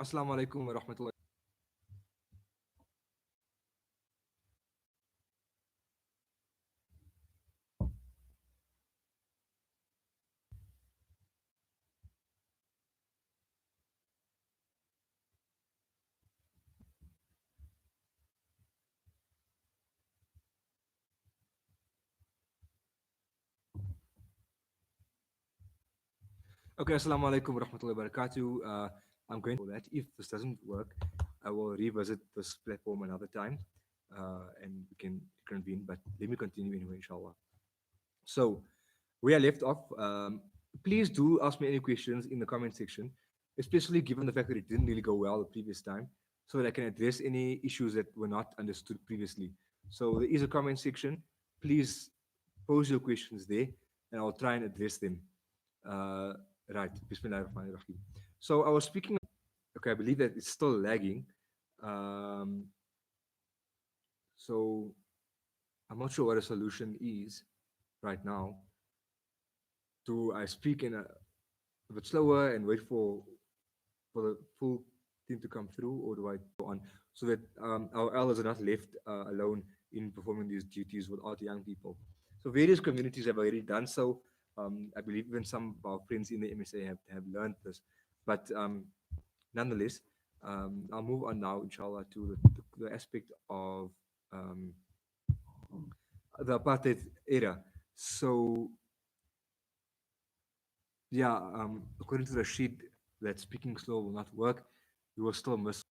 Assalamu alaikum wa rahmatullahi. Okay, assalamu alaikum wa rahmatullahi wa barakatuh. I'm going to that. If this doesn't work, I will revisit this platform another time and we can convene. But let me continue anyway, inshallah. So, we are left off. Please do ask me any questions in the comment section, especially given the fact that it didn't really go well the previous time, so that I can address any issues that were not understood previously. So, there is a comment section. Please pose your questions there, and I'll try and address them. Uh, right. Bismillahirrahmanirrahim. So, I was speaking. Okay, I believe that it's still lagging. Um, so, I'm not sure what a solution is right now. Do I speak in a bit slower and wait for the full team to come through, or do I go on so that our elders are not left alone in performing these duties without young people? So various communities have already done so. I believe even some of our friends in the MSA have learned this, but nonetheless, I'll move on now, inshallah, to the aspect of um, the apartheid era. So yeah, according to Rashid, that speaking slow will not work. You will still miss.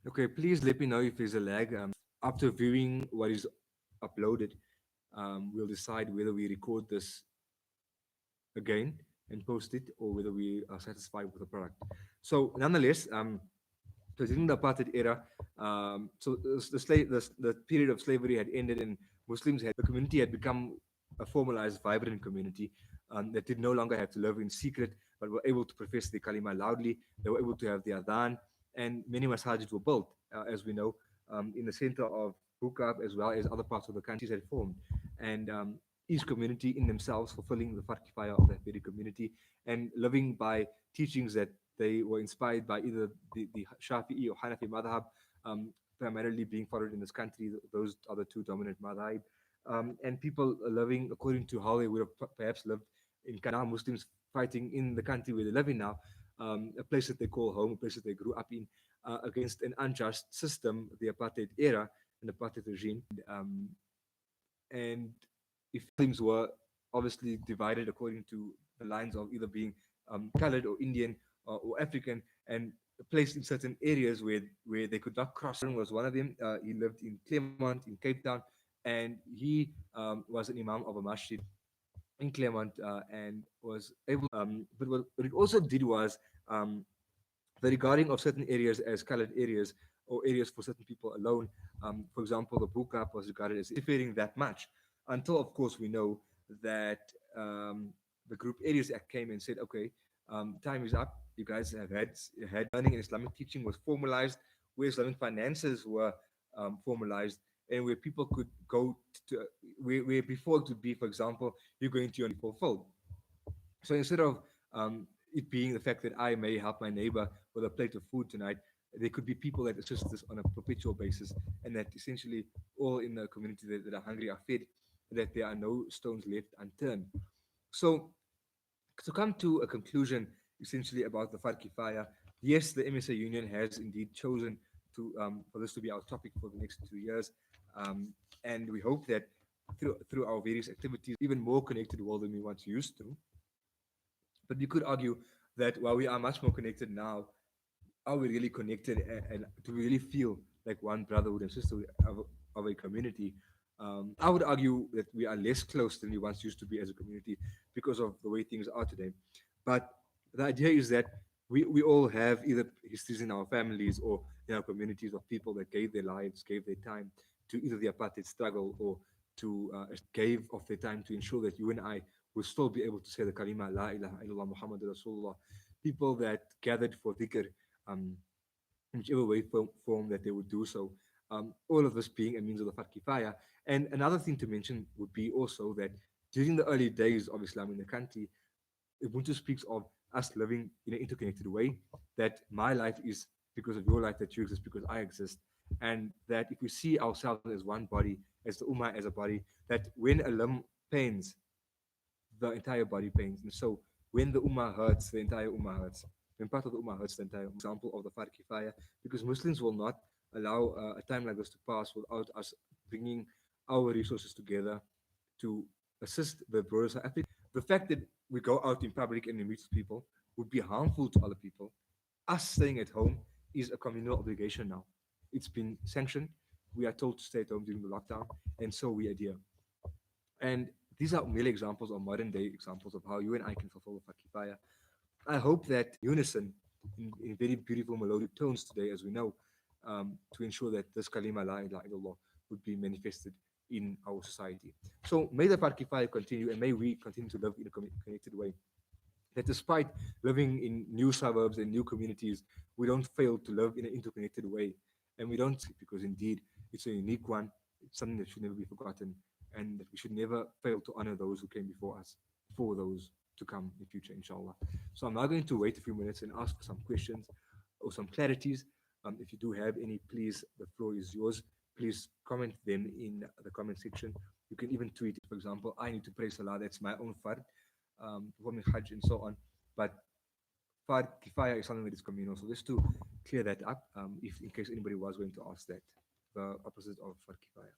Okay, please let me know if there's a lag. After viewing what is uploaded, we'll decide whether we record this again and post it or whether we are satisfied with the product. So, nonetheless, so during the apartheid era, the period of slavery had ended and the community had become a formalized, vibrant community that did no longer have to live in secret, but were able to profess the kalima loudly. They were able to have the adhan, and many masajid were built, as we know, in the center of Bukab as well as other parts of the country had formed. And each community in themselves fulfilling the Fardh Kifayah of that very community and living by teachings that they were inspired by either the Shafi'i or Hanafi madhab, primarily being followed in this country. Those are the two dominant madhab. And people are living according to how they would have perhaps lived in Kana, Muslims fighting in the country where they live in now, a place that they call home, a place that they grew up in, against an unjust system, the apartheid era, and the apartheid regime. And if Muslims were obviously divided according to the lines of either being colored or Indian or African, and placed in certain areas where they could not cross. Was one of them. He lived in Claremont in Cape Town, and he was an imam of a masjid in Claremont and was able. But what it also did was the regarding of certain areas as colored areas or areas for certain people alone. For example, the Bukap was regarded as interfering that much until, of course, we know that the Group Areas Act came and said, okay, time is up. You guys have had learning in Islamic teaching was formalized, where Islamic finances were formalized, and where people could go to where before it would be, for example, you're going to your fulfilled. So instead of it being the fact that I may help my neighbor with a plate of food tonight, there could be people that assist us on a perpetual basis, and that essentially all in the community that are hungry are fed, that there are no stones left unturned. So, to come to a conclusion essentially about the Fardh Kifaya, yes, the MSA Union has indeed chosen to for this to be our topic for the next 2 years, and we hope that through our various activities, even more connected world than we once used to. But we could argue that while we are much more connected now, are we really connected and do we really feel like one brotherhood and sisterhood of a community? I would argue that we are less close than we once used to be as a community because of the way things are today. But the idea is that we all have either histories in our families or in our communities of people that gave their lives, gave their time to either the apartheid struggle or to gave of their time to ensure that you and I will still be able to say the kalima La ilaha illallah Muhammad Rasulullah. People that gathered for dhikr, um, in whichever way form that they would do so. All of this being a means of the Fardh Kifaya. And another thing to mention would be also that During the early days of Islam in the country, Ubuntu speaks of us living in an interconnected way, that my life is because of your life, that you exist because I exist, and that if we see ourselves as one body, as the Ummah as a body, that when a limb pains, the entire body pains. And so when the Ummah hurts, the entire Ummah hurts. When part of the Ummah hurts, the entire Ummah. Example of the Fardh Kifayah, because Muslims will not allow a time like this to pass without us bringing our resources together to assist the brothers. I think the fact that we go out in public and we meet people would be harmful to other people. Us staying at home is a communal obligation now. It's been sanctioned. We are told to stay at home during the lockdown, and so we adhere. And these are merely examples or modern day examples of how you and I can fulfill the Fakifaya. I hope that unison in very beautiful melodic tones today, as we know, to ensure that this Kalima La ilaha illallah would be manifested in our society. So may the Fakifaya continue and may we continue to live in a connected way. That despite living in new suburbs and new communities, we don't fail to live in an interconnected way. And we don't, because indeed it's a unique one, it's something that should never be forgotten, and that we should never fail to honor those who came before us, for those to come in future, inshallah. So I'm now going to wait a few minutes and ask for some questions or some clarities. If you do have any, please, the floor is yours. Please comment them in the comment section. You can even tweet, for example, I need to pray salah, that's my own fard, performing Hajj and so on. But Fard Kifaya is something that is communal. So just to clear that up, if in case anybody was going to ask that, the opposite of Fard Kifaya.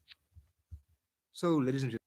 So, ladies and gentlemen,